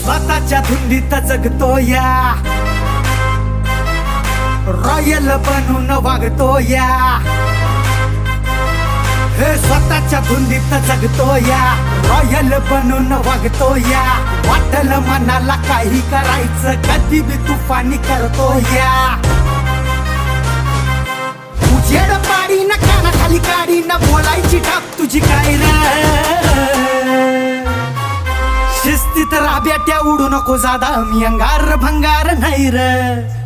स्वतःच्या धुंदीत जगतो या, रॉयल बनून वागतो या, हे स्वतःच्या धुंदीत जगतो या, रॉयल बनून वागतो या. वाटल मनाला काही करायचं, कधी बी तुफानी करतो या. उजेड पाडी न कानाखाली काढी न बोलायची ठाप तुझी काय रे. शिस्तीत राब्याट्या उडू नको जादा, मी अंगार भंगार नाही र.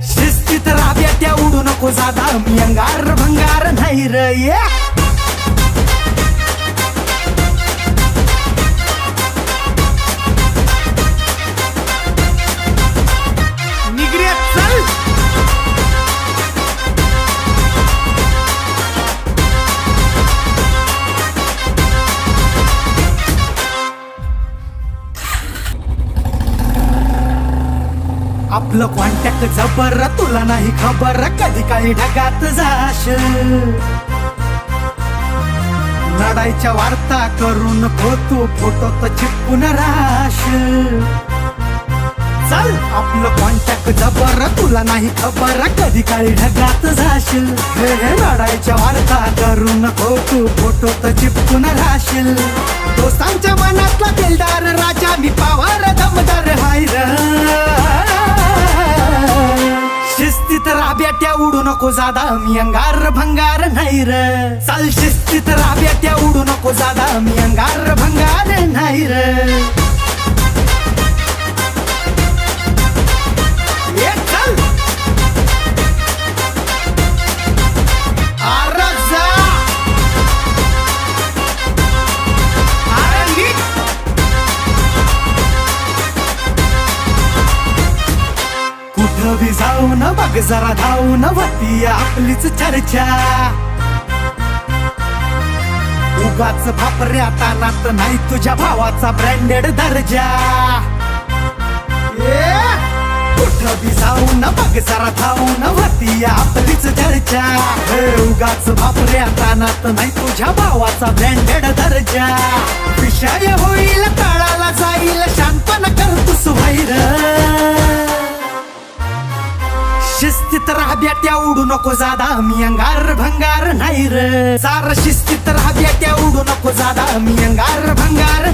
शिस्तीत राब्याट्या उडू नको जादा, मी अंगार भंगार नाही र. आपलं कॉन्टॅक्ट जबर, तुला नाही खबर कधी काही ढगात जाशील. लढाईच्या वार्ता करून तू फोटोत चिपकून राहशील. चल आपलं कॉन्टॅक्ट जबर, तुला नाही खबर कधी काही ढगात जाशील. लढाईच्या वार्ता करून तू फोटोत चिपकून राहशील. दोस्तांच्या मनातला दिलदार राजा मी, पावर दमदार हाय र. शिस्तीत राब्याट्या उडू नको जादा, मी अंगार भंगार नाही र. चाल शिस्तीत राब्याट्या उडू नको जादा, मी अंगार भंगार नाही र. चल आरजा कुठं बी जाऊन बघ जरा धावून होती आपलीच चर्चा. उगाच फापऱ्या तानात नाही तुझ्या भावाचा ब्रँडेड दर्जा. कुठं बी जाऊन बघ जरा धावून होती आपलीच चर्चा. उगाच फापऱ्या तानात नाही तुझ्या भावाचा ब्रँडेड दर्जा. विषय होईल तळाला जाईल, शांतपण करतोस व्हायर. शिस्तीत राब्याट्या उडू नको जादा, मी अंगार भंगार नाही र. सार शिस्तीत राब्याट्या उडू नको जादा, मी अंगार भंगार